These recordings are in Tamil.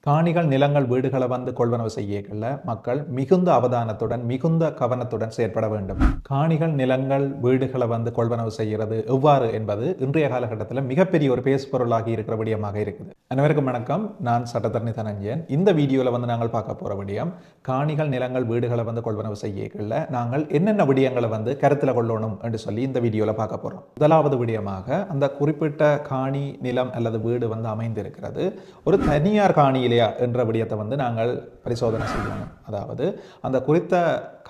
காணிகள் நிலங்கள் வீடுகளை வந்து கொள்வனவு செய்யல மக்கள் மிகுந்த அவதானத்துடன் மிகுந்த கவனத்துடன் செயற்பட வேண்டும். காணிகள் நிலங்கள் வீடுகளை வந்து கொள்வனவு செய்கிறது எவ்வாறு என்பது இன்றைய காலகட்டத்தில் மிகப்பெரிய ஒரு பேசுபொருளாகி இருக்கிற விடயமாக இருக்குது. அனைவருக்கும் வணக்கம். நான் சட்டத்தரணி தனஞ்சயன். இந்த வீடியோவில் வந்து நாங்கள் பார்க்க போகிற விடயம் காணிகள் நிலங்கள் வீடுகளை வந்து கொள்வனவு செய்யல நாங்கள் என்னென்ன விடயங்களை வந்து கருத்தில் கொள்ளணும் என்று சொல்லி இந்த வீடியோவில் பார்க்க போகிறோம். முதலாவது விடயமாக அந்த குறிப்பிட்ட காணி நிலம் அல்லது வீடு வந்து அமைந்திருக்கிறது ஒரு தனியார் காணியிலே என்ற விடயத்தை வந்து நாங்கள் பரிசோதனை செய்யணும். அதாவது அந்த குறித்த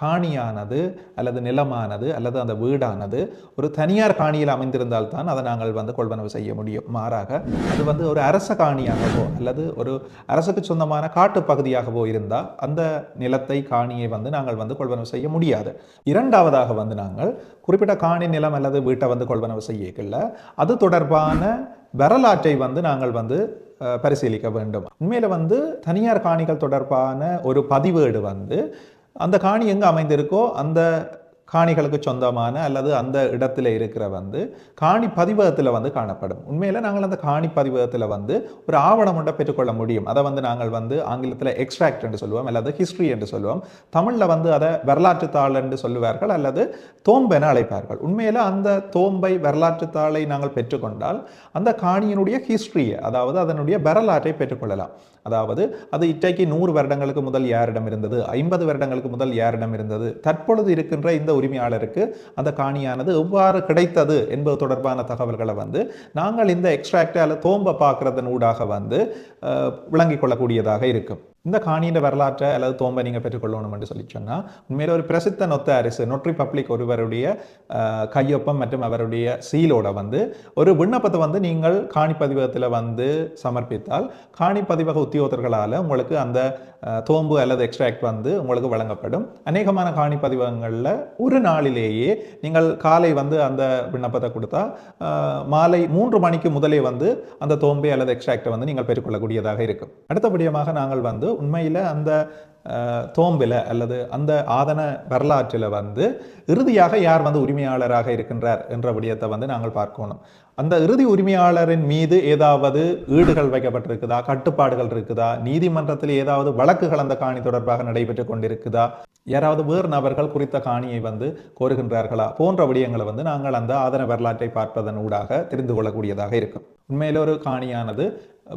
காணியானது அல்லது நிலமானது அல்லது அந்த வீடானது ஒரு தனியார் காணியில் அமைந்திருந்தால் தான் அதை நாங்கள் வந்து கொள்வனவு செய்ய முடியும். மாறாக அது வந்து ஒரு அரச காணியாகவோ அல்லது ஒரு அரசுக்கு சொந்தமான காட்டு பகுதியாகவோ இருந்தால் அந்த நிலத்தை காணியை வந்து நாங்கள் வந்து கொள்வனவு செய்ய முடியாது. இரண்டாவதாக வந்து நாங்கள் குறிப்பிட்ட காணி நிலம் அல்லது வீட்டை வந்து கொள்வனவு செய்யல அது தொடர்பான வரலாற்றை வந்து நாங்கள் வந்து பரிசீலிக்க வேண்டும். உண்மையில வந்து தனியார் காணிகள் தொடர்பான ஒரு பதிவேடு வந்து அந்த காணி எங்க அமைந்திருக்கோ அந்த காணிகளுக்கு சொந்தமான அல்லது அந்த இடத்துல இருக்கிற வந்து காணி பதிவகத்தில் வந்து காணப்படும். உண்மையில நாங்கள் அந்த காணி பதிவகத்தில் வந்து ஒரு ஆவணம் ஒன்றை பெற்றுக்கொள்ள முடியும். அதை வந்து நாங்கள் வந்து ஆங்கிலத்தில் எக்ஸ்ட்ராக்ட் என்று சொல்லுவோம் அல்லது ஹிஸ்டரி என்று சொல்லுவோம். தமிழில் வந்து அதை வரலாற்று தாள் என்று சொல்லுவார்கள் அல்லது தோம்பு என அழைப்பார்கள். உண்மையில அந்த தோம்பை வரலாற்று தாளை நாங்கள் பெற்றுக்கொண்டால் அந்த காணியினுடைய ஹிஸ்டரியை அதாவது அதனுடைய வரலாற்றை பெற்றுக்கொள்ளலாம். அதாவது அது இன்றைக்கு 100 வருடங்களுக்கு முதல் யாரிடம் இருந்தது, 50 வருடங்களுக்கு முதல் யாரிடம் இருந்தது, தற்பொழுது இருக்கின்ற இந்த உரிமையாளருக்கு அந்த காணியானது எவ்வாறு கிடைத்தது என்பது தொடர்பான தகவல்களை வந்து நாங்கள் இந்த எக்ஸ்ட்ராக்ட் அல்லது தோம்ப பார்க்கறதன் ஊடாக வந்து விளங்கிக் கொள்ளக்கூடியதாக இருக்கும். இந்த காணியின் வரலாற்றை அல்லது தோம்பை நீங்கள் பெற்றுக்கொள்ளணும் என்று சொல்லி சொன்னால் உண்மையில ஒரு பிரசித்த நொத்தாரிசு நொட்ரி பப்ளிக் ஒருவருடைய கையொப்பம் மற்றும் அவருடைய சீலோட வந்து ஒரு விண்ணப்பத்தை வந்து நீங்கள் காணி பதிவகத்தில் வந்து சமர்ப்பித்தால் காணி பதிவக உத்தியோகர்களால் உங்களுக்கு அந்த தோம்பு அல்லது எக்ஸ்ட்ராக்ட் வந்து உங்களுக்கு வழங்கப்படும். அநேகமான காணி பதிவகங்களில் ஒரு நாளிலேயே நீங்கள் காலை வந்து அந்த விண்ணப்பத்தை கொடுத்தா மாலை 3 மணிக்கு முதலே வந்து அந்த தோம்பை அல்லது எக்ஸ்ட்ராக்டை வந்து நீங்கள் பெற்றுக்கொள்ளக்கூடியதாக இருக்கும். அடுத்தபடியாக நாங்கள் வந்து உண்மையில் அந்த தோம்பில் அல்லது அந்த ஆதன வரலாற்றில் வந்து இறுதியாக யார் வந்து உரிமையாளராக இருக்கின்றார் என்ற விடயத்தை வந்து நாங்கள் பார்க்கணும். அந்த இறுதி உரிமையாளரின் மீது ஏதாவது ஈடுகள் வைக்கப்பட்டிருக்குதா, கட்டுப்பாடுகள் இருக்குதா, நீதிமன்றத்தில் ஏதாவது வழக்குகள் அந்த காணி தொடர்பாக நடைபெற்று கொண்டிருக்குதா, யாராவது வேறு நபர்கள் குறித்த காணியை வந்து கோருகின்றார்களா போன்ற விடயங்களை வந்து நாங்கள் அந்த ஆதன வரலாற்றை பார்ப்பதன் ஊடாக தெரிந்து கொள்ளக்கூடியதாக இருக்கும். உண்மையில ஒரு காணியானது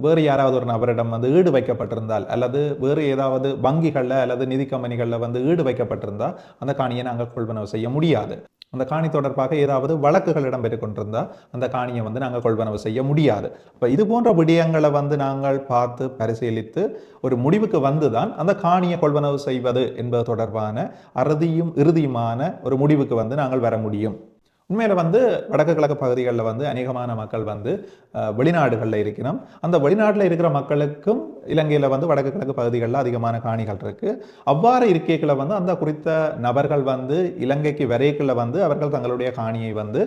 வேறு யாராவது ஒரு நபரிடம் வந்து ஈடு வைக்கப்பட்டிருந்தால் அல்லது வேறு ஏதாவது வங்கிகளில் அல்லது நிதி கம்பெனிகளில் வந்து ஈடு வைக்கப்பட்டிருந்தால் அந்த காணியை நாங்கள் கொள்வனவு செய்ய முடியாது. அந்த காணி தொடர்பாக ஏதாவது வழக்குகள் இடம்பெற்றுக் கொண்டிருந்தால் அந்த காணியை வந்து நாங்கள் கொள்வனவு செய்ய முடியாது. இப்போ இது போன்ற விடயங்களை வந்து நாங்கள் பார்த்து பரிசீலித்து ஒரு முடிவுக்கு வந்து தான் அந்த காணியை கொள்வனவு செய்வது என்பது தொடர்பான அறுதியும் இறுதியுமான ஒரு முடிவுக்கு வந்து நாங்கள் வர முடியும். உண்மையில வந்து வடக்கு கிழக்கு பகுதிகளில் வந்து அநேகமான மக்கள் வந்து வெளிநாடுகளில் இருக்கணும். அந்த வெளிநாட்டில் இருக்கிற மக்களுக்கும் இலங்கையில் வந்து வடக்கு கிழக்கு பகுதிகளில் அதிகமான காணிகள் இருக்கு. அவ்வாறு இருக்கைகளை வந்து அந்த குறித்த நபர்கள் வந்து இலங்கைக்கு வரைக்குள்ள வந்து அவர்கள் தங்களுடைய காணியை வந்து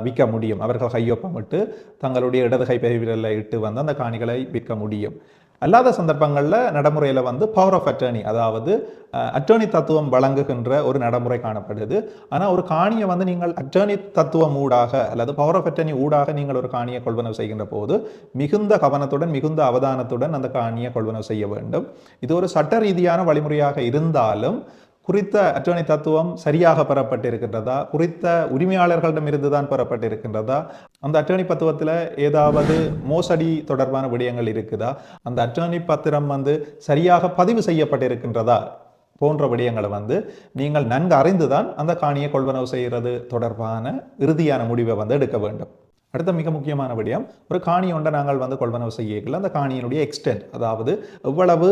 விற்க முடியும். அவர்கள் கையொப்பமிட்டு தங்களுடைய இடது கை பெருவிரலை இட்டு வந்து அந்த காணிகளை விற்க முடியும். அல்லாத சந்தர்ப்பங்களில் நடைமுறையில் வந்து பவர் ஆஃப் அட்டர்னி அதாவது அட்டர்னி தத்துவம் வழங்குகின்ற ஒரு நடைமுறை காணப்படுது. ஆனால் ஒரு காணியை வந்து நீங்கள் அட்டர்னி தத்துவம் ஊடாக அல்லது பவர் ஆஃப் அட்டர்னி ஊடாக நீங்கள் ஒரு காணியை கொள்வனவு செய்கின்ற போது மிகுந்த கவனத்துடன் மிகுந்த அவதானத்துடன் அந்த காணியை கொள்வனவு செய்ய வேண்டும். இது ஒரு சட்ட ரீதியான வழிமுறையாக இருந்தாலும் குறித்த அட்டர்னி தத்துவம் சரியாக பெறப்பட்டிருக்கின்றதா, குறித்த உரிமையாளர்களிடமிருந்து தான் பெறப்பட்டிருக்கின்றதா, அந்த அட்டர்னி தத்துவத்தில் ஏதாவது மோசடி தொடர்பான விடயங்கள் இருக்குதா, அந்த அட்டர்னி பத்திரம் வந்து சரியாக பதிவு செய்யப்பட்டிருக்கின்றதா போன்ற விடயங்களை வந்து நீங்கள் நன்கு அறிந்துதான் அந்த காணியை கொள்வனவு செய்கிறது தொடர்பான இறுதியான முடிவை வந்து எடுக்க வேண்டும். அடுத்த மிக முக்கியமான விடயம் ஒரு காணி ஒன்றை நாங்கள் வந்து கொள்வனவு செய்யல அந்த காணியினுடைய எக்ஸ்டென்ட் அதாவது எவ்வளவு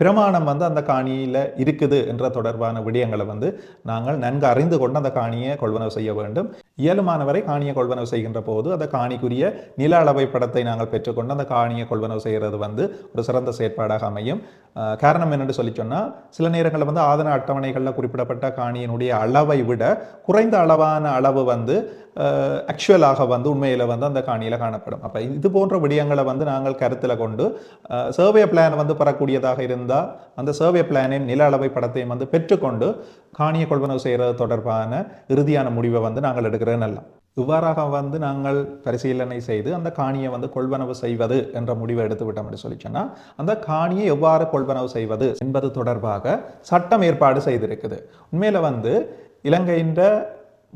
பிரமாணம் வந்து அந்த காணியில் இருக்குது என்ற தொடர்பான விடயங்களை வந்து நாங்கள் நன்கு அறிந்து கொண்டு அந்த காணியை கொள்வனவு செய்ய வேண்டும். இயலுமானவரை காணியை கொள்வனவு செய்கின்ற போது அந்த காணிக்குரிய நில அளவை படத்தை நாங்கள் பெற்றுக்கொண்டு அந்த காணியை கொள்வனவு செய்கிறது வந்து ஒரு சிறந்த செயற்பாடாக அமையும். காரணம் என்னென்னு சொல்லி சொன்னால் சில நேரங்களில் வந்து ஆதன அட்டவணைகளில் குறிப்பிடப்பட்ட காணியினுடைய அளவை விட குறைந்த அளவான அளவு வந்து ஆக்சுவலாக வந்து உண்மையில் வந்து அந்த காணியில் காணப்படும். அப்போ இது போன்ற விடயங்களை வந்து நாங்கள் கருத்தில் கொண்டு சர்வே பிளான் வந்து பெறக்கூடியதாக இருந்தால் அந்த சர்வே பிளானின் நில அளவை படத்தையும் வந்து பெற்றுக்கொண்டு காணியை கொள்வனவு செய்கிறது தொடர்பான இறுதியான முடிவை வந்து நாங்கள் எடுக்கிறது நல்லா. இவ்வாறாக வந்து நாங்கள் பரிசீலனை செய்து அந்த காணியை வந்து கொள்வனவு செய்வது என்ற முடிவை எடுத்துவிட்டோம் என்று சொல்லி சொன்னால் அந்த காணியை எவ்வாறு கொள்வனவு செய்வது என்பது தொடர்பாக சட்டம் ஏற்பாடு செய்திருக்குது. உண்மையில வந்து இலங்கையின்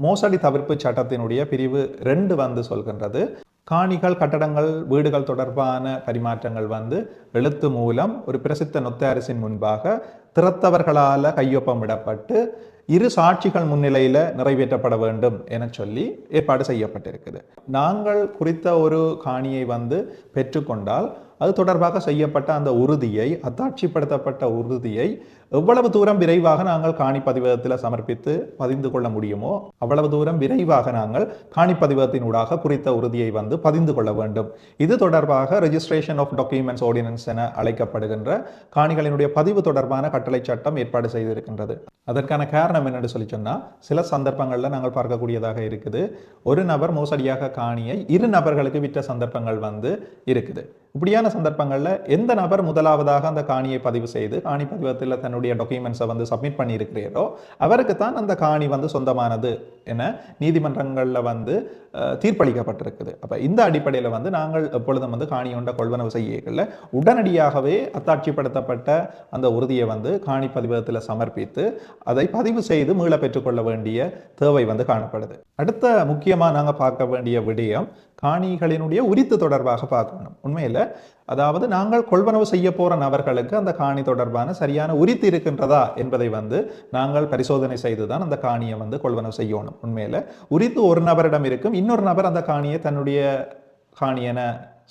மோசடி தவிர்ப்பு சட்டத்தினுடைய பிரிவு 2 வந்து சொல்கின்றது, காணிகள், கட்டடங்கள், வீடுகள் தொடர்பான பரிமாற்றங்கள் வந்து எழுத்து மூலம் ஒரு பிரசித்த நொத்தாரிசின் முன்பாக திறத்தவர்களால் கையொப்பமிடப்பட்டு இரு சாட்சிகள் முன்னிலையில் நிறைவேற்றப்பட வேண்டும் என சொல்லி ஏற்பாடு செய்யப்பட்டிருக்குது. நாங்கள் குறித்த ஒரு காணியை வந்து பெற்றுக்கொண்டால் அது தொடர்பாக செய்யப்பட்ட அந்த உறுதியை, அத்தாட்சிப்படுத்தப்பட்ட உறுதியை எவ்வளவு தூரம் விரைவாக நாங்கள் காணி பதிவகத்தில் சமர்ப்பித்து பதிந்து கொள்ள முடியுமோ அவ்வளவு தூரம் விரைவாக நாங்கள் காணி பதிவகத்தினூடாக குறித்த உறுதியை வந்து பதிந்து கொள்ள வேண்டும். இது தொடர்பாக ரெஜிஸ்ட்ரேஷன் ஆஃப் டாக்குமெண்ட்ஸ் ஆர்டினன்ஸ் என அழைக்கப்படுகின்ற காணிகளினுடைய பதிவு தொடர்பான கட்டளை சட்டம் ஏற்பாடு செய்திருக்கின்றது. அதற்கான காரணம் என்னென்னு சொல்லி சொன்னால், சில சந்தர்ப்பங்களில் நாங்கள் பார்க்கக்கூடியதாக இருக்குது, ஒரு நபர் மோசடியாக காணியை 2 நபர்களுக்கு விற்ற சந்தர்ப்பங்கள் வந்து இருக்குது. இப்படியான சந்தர்ப்பங்களில் எந்த நபர் முதலாவதாக அந்த காணியை பதிவு செய்து காணி பதிவத்தில் தன்னுடைய டாக்குமெண்ட்ஸை வந்து சப்மிட் பண்ணியிருக்கிறீரோ அவருக்கு தான் அந்த காணி வந்து சொந்தமானது என நீதிமன்றங்களில் வந்து தீர்ப்பளிக்கப்பட்டிருக்குது. அப்போ இந்த அடிப்படையில் வந்து நாங்கள் எப்பொழுதும் வந்து காணி ஒன்றை கொள்வனவு செய்யல உடனடியாகவே அத்தாட்சிப்படுத்தப்பட்ட அந்த உறுதியை வந்து காணி பதிவத்தில் சமர்ப்பித்து அதை பதிவு செய்து மீள பெற்றுக்கொள்ள வேண்டிய தேவை வந்து காணப்படுது. அடுத்த முக்கியமாக நாங்கள் பார்க்க வேண்டிய விடயம் காணிகளினுடைய உரித்து தொடர்பாக பார்க்கணும். உண்மையில் அதாவது நாங்கள் கொள்வனவு செய்ய போகிற நபர்களுக்கு அந்த காணி தொடர்பான சரியான உரித்து இருக்கின்றதா என்பதை வந்து நாங்கள் பரிசோதனை செய்து தான் அந்த காணியை வந்து கொள்வனவு செய்யணும். உண்மையில் உரித்து ஒரு நபரிடம் இருக்கும், இன்னொரு நபர் அந்த காணியை தன்னுடைய காணியென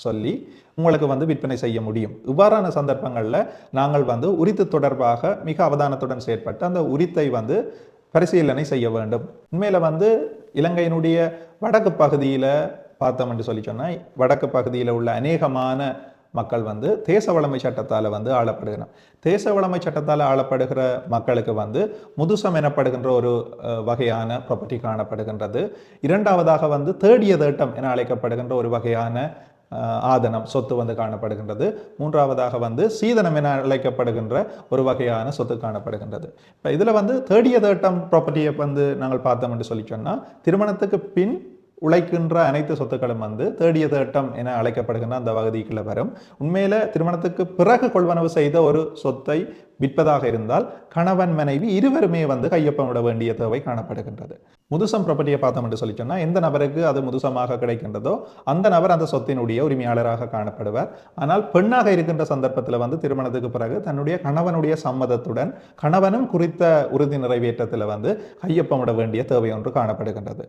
சொல்லி உங்களுக்கு வந்து விற்பனை செய்ய முடியும். இவ்வாறான சந்தர்ப்பங்களில் நாங்கள் வந்து உரித்து தொடர்பாக மிக அவதானத்துடன் செயற்பட்டு அந்த உரித்தை வந்து பரிசீலனை செய்ய வேண்டும். உண்மையில் வந்து இலங்கையினுடைய வடக்கு பகுதியில் பார்த்தோம் என்று சொல்லி சொன்னால், வடக்கு பகுதியில் உள்ள அநேகமான மக்கள் வந்து தேச வளமை சட்டத்தால் வந்து ஆளப்படுகிறோம். தேச வளமை சட்டத்தால் ஆளப்படுகிற மக்களுக்கு வந்து முதுசம் எனப்படுகின்ற ஒரு வகையான ப்ராப்பர்ட்டி காணப்படுகின்றது. இரண்டாவதாக வந்து தேடிய தேட்டம் என அழைக்கப்படுகின்ற ஒரு வகையான ஆதனம் சொத்து வந்து காணப்படுகின்றது. மூன்றாவதாக வந்து சீதனம் என அழைக்கப்படுகின்ற ஒரு வகையான சொத்து காணப்படுகின்றது. இப்போ இதில் வந்து தேடிய தேட்டம் ப்ராப்பர்ட்டியை வந்து நாங்கள் பார்த்தோம் என்று சொல்லி சொன்னால், திருமணத்துக்கு பின் உழைக்கின்ற அனைத்து சொத்துக்களும் வந்து தேடிய தேட்டம் என அழைக்கப்படுகின்ற அந்த வகதிக்குள்ள வரும். உண்மையில திருமணத்துக்கு பிறகு கொள்வனவு செய்த ஒரு சொத்தை விற்பதாக இருந்தால் கணவன் மனைவி இருவருமே வந்து கையொப்பமிட வேண்டிய தேவை காணப்படுகின்றது. முதுசம் ப்ராப்பர்ட்டியை பார்த்தோம் என்று சொல்லி சொன்னால், எந்த நபருக்கு அது முதுசமாக கிடைக்கின்றதோ அந்த நபர் அந்த சொத்தினுடைய உரிமையாளராக காணப்படுவார். ஆனால் பெண்ணாக இருக்கின்ற சந்தர்ப்பத்தில் வந்து திருமணத்துக்கு பிறகு தன்னுடைய கணவனுடைய சம்மதத்துடன் கணவனும் குறித்த உறுதி நிறைவேற்றத்தில் வந்து கையொப்பமிட வேண்டிய தேவை ஒன்று காணப்படுகின்றது.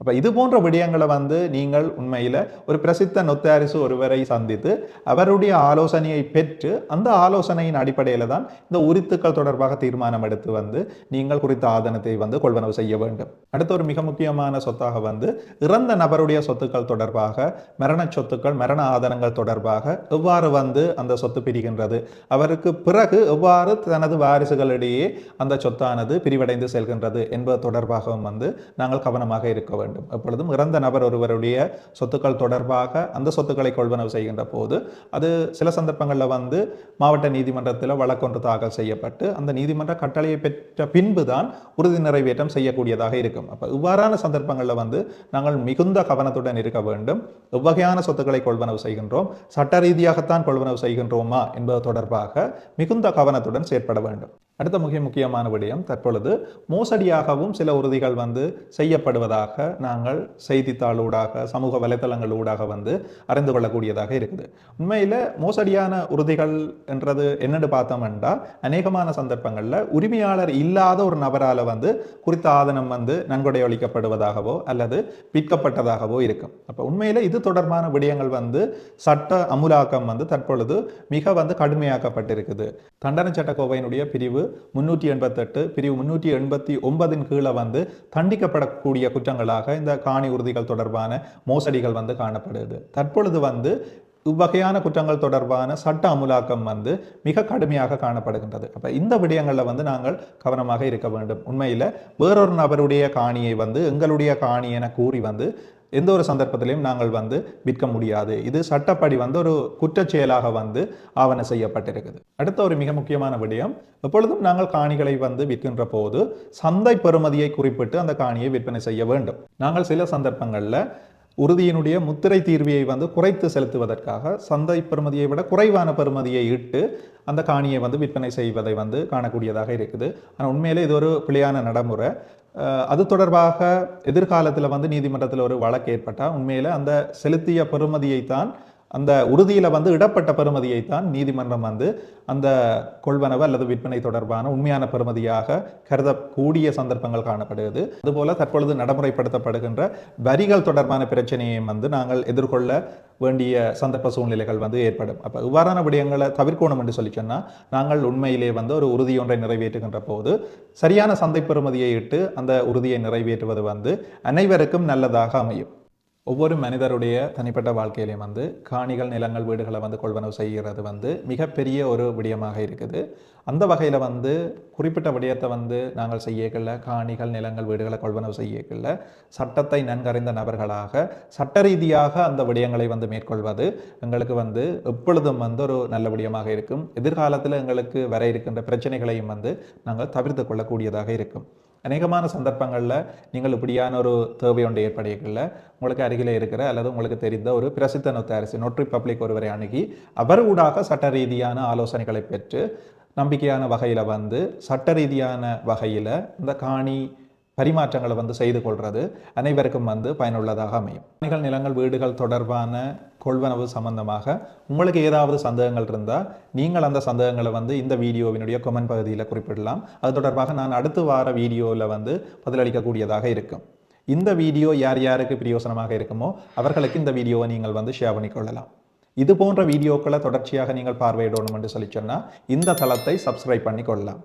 அப்போ இது போன்ற விடயங்களை வந்து நீங்கள் உண்மையில் ஒரு பிரசித்த நொத்தாரிசு ஒருவரை சந்தித்து அவருடைய ஆலோசனையை பெற்று அந்த ஆலோசனையின் அடிப்படையில் தான் இந்த உரித்துக்கள் தொடர்பாக தீர்மானம் எடுத்து வந்து நீங்கள் குறித்த ஆதனத்தை வந்து கொள்வனவு செய்ய வேண்டும். அடுத்த ஒரு மிக முக்கியமான சொத்தாக வந்து இறந்த நபருடைய சொத்துக்கள் தொடர்பாக, மரண சொத்துக்கள், மரண ஆதனங்கள் தொடர்பாக எவ்வாறு வந்து அந்த சொத்து பிரிகின்றது, அவருக்கு பிறகு எவ்வாறு தனது வாரிசுகளிடையே அந்த சொத்தானது பிரிவடைந்து செல்கின்றது என்பது தொடர்பாகவும் வந்து நாங்கள் கவனமாக இருக்க வேண்டும். எப்பொழுதும் இறந்த நபர் ஒருவருடைய சொத்துக்கள் தொடர்பாக அந்த சொத்துக்களை கொள்வனவு செய்கின்ற போது அது சில சந்தர்ப்பங்களில் வந்து மாவட்ட நீதிமன்றத்தில் வழக்கொன்று தாக்கல் செய்யப்பட்டு அந்த நீதிமன்ற கட்டளையை பெற்ற பின்புதான் உறுதி நிறைவேற்றம் செய்யக்கூடியதாக இருக்கும். அப்போ இவ்வாறான சந்தர்ப்பங்களில் வந்து நாங்கள் மிகுந்த கவனத்துடன் இருக்க வேண்டும். எவ்வகையான சொத்துக்களை கொள்வனவு செய்கின்றோம், சட்ட ரீதியாகத்தான் கொள்வனவு செய்கின்றோமா என்பது தொடர்பாக மிகுந்த கவனத்துடன் செயற்பட வேண்டும். அடுத்த முக்கியமான விடயம், தற்பொழுது மோசடியாகவும் சில உறுதிகள் வந்து செய்யப்படுவதாக நாங்கள் செய்தித்தாளூடாக, சமூக வலைத்தளங்கள் ஊடாக வந்து அறிந்து கொள்ளக்கூடியதாக இருக்குது. உண்மையில் மோசடியான உறுதிகள் என்றது என்னென்னு பார்த்தோம் என்றால், அநேகமான சந்தர்ப்பங்களில் உரிமையாளர் இல்லாத ஒரு நபரால் வந்து குறித்த ஆதனம் வந்து நன்கொடை அளிக்கப்படுவதாகவோ அல்லது விற்கப்பட்டதாகவோ இருக்கும். அப்போ உண்மையில் இது தொடர்பான விடயங்கள் வந்து சட்ட அமுலாக்கம் வந்து தற்பொழுது மிக வந்து கடுமையாக்கப்பட்டிருக்குது. தண்டனை சட்டக்கோவையினுடைய பிரிவு 388 பிரிவு 389 கீழே வந்து தண்டிக்கப்படக்கூடிய குற்றங்களாக இந்த காணி உறுதிகள் தொடர்பான மோசடிகள் வந்து காணப்படுது. தற்பொழுது வந்து இவ்வகையான குற்றங்கள் தொடர்பான சட்ட அமுலாக்கம் வந்து மிக கடுமையாக காணப்படுகின்றது. அப்போ இந்த விடயங்களில் வந்து நாங்கள் கவனமாக இருக்க வேண்டும். உண்மையில் வேறொரு நபருடைய காணியை வந்து எங்களுடைய காணி என கூறி வந்து எந்த ஒரு சந்தர்ப்பத்திலையும் நாங்கள் விற்க முடியாது. இது சட்டப்படி ஒரு குற்றச் செயலாக ஆவண செய்யப்பட்டிருக்குது. அடுத்த ஒரு மிக முக்கியமான விடயம், எப்பொழுதும் நாங்கள் காணிகளை விற்கின்ற போது சந்தை பெறுமதியை குறிப்பிட்டு அந்த காணியை விற்பனை செய்ய வேண்டும். நாங்கள் சில சந்தர்ப்பங்களில் உறுதியினுடைய முத்திரை தீர்வியை குறைத்து செலுத்துவதற்காக சந்தை பெறுமதியை விட குறைவான பெறுமதியை இட்டு அந்த காணியை விற்பனை செய்வதை காணக்கூடியதாக இருக்குது. ஆனால் உண்மையிலே இது ஒரு பிழையான நடைமுறை. அது தொடர்பாக எதிர்காலத்தில் நீதிமன்றத்தில் ஒரு வழக்கு ஏற்பட்டால் உண்மையில் அந்த செலுத்திய பெறுமதியை தான், அந்த உறுதியில் இடப்பட்ட பெறுமதியை தான் நீதிமன்றம் அந்த கொள்வனவு அல்லது விற்பனை தொடர்பான உண்மையான பெறுமதியாக கருதக்கூடிய சந்தர்ப்பங்கள் காணப்படுகிறது. அதுபோல தற்பொழுது நடைமுறைப்படுத்தப்படுகின்ற வரிகள் தொடர்பான பிரச்சனையை நாங்கள் எதிர்கொள்ள வேண்டிய சந்தர்ப்ப சூழ்நிலைகள் ஏற்படும். அப்போ இவ்வாறான விடயங்களை தவிர்க்கணும் என்று சொல்லி சொன்னால், நாங்கள் உண்மையிலே ஒரு உறுதியொன்றை நிறைவேற்றுகின்ற போது சரியான சந்தை பெறுமதியை இட்டு அந்த உறுதியை நிறைவேற்றுவது அனைவருக்கும் நல்லதாக அமையும். ஒவ்வொரு மனிதருடைய தனிப்பட்ட வாழ்க்கையிலையும் காணிகள், நிலங்கள், வீடுகளை கொள்வனவு செய்கிறது மிகப்பெரிய ஒரு விடயமாக இருக்குது. அந்த வகையில் குறிப்பிட்ட விடயத்தை நாங்கள் செய்யக்கல, காணிகள், நிலங்கள், வீடுகளை கொள்வனவு செய்யக்கல சட்டத்தை நன்கறிந்த நபர்களாக சட்ட ரீதியாக அந்த விடயங்களை மேற்கொள்வது எங்களுக்கு எப்பொழுதும் ஒரு நல்ல விடயமாக இருக்கும். எதிர்காலத்தில் எங்களுக்கு வர இருக்கின்ற பிரச்சனைகளையும் நாங்கள் தவிர்த்து கொள்ளக்கூடியதாக இருக்கும். அநேகமான சந்தர்ப்பங்களில் நீங்கள் இப்படியான ஒரு தேவை ஒன்று ஏற்படையக்குள்ள உங்களுக்கு அருகில் இருக்கிற அல்லது உங்களுக்கு தெரிந்த ஒரு பிரசித்த நொத்தாரிசி, நோட்ரி பப்ளிக் ஒருவரை அணுகி அவர் ஊடாக சட்ட ரீதியான ஆலோசனைகளை பெற்று நம்பிக்கையான வகையில் சட்ட ரீதியான வகையில் இந்த காணி பரிமாற்றங்களை செய்து கொள்வது அனைவருக்கும் பயனுள்ளதாக அமையும். காணிகள், நிலங்கள், வீடுகள் தொடர்பான கொள்வனவு சம்பந்தமாக உங்களுக்கு ஏதாவது சந்தேகங்கள் இருந்தால் நீங்கள் அந்த சந்தேகங்களை இந்த வீடியோவினுடைய கமெண்ட் பகுதியில் குறிப்பிடலாம். அது தொடர்பாக நான் அடுத்த வார வீடியோவில் பதிலளிக்கக்கூடியதாக இருக்கும். இந்த வீடியோ யார் யாருக்கு பிரயோசனமாக இருக்குமோ அவர்களுக்கு இந்த வீடியோவை நீங்கள் ஷேர் பண்ணிக்கொள்ளலாம். இது போன்ற வீடியோக்களை தொடர்ச்சியாக நீங்கள் பார்வையிடணும் என்று சொல்லி சொன்னால் இந்த தளத்தை சப்ஸ்கிரைப் பண்ணி கொள்ளலாம்.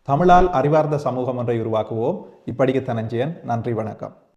தமிழால் அறிவார்ந்த சமூகம் ஒன்றை உருவாக்குவோம். இப்படிக்கு தனஞ்சயன். நன்றி, வணக்கம்.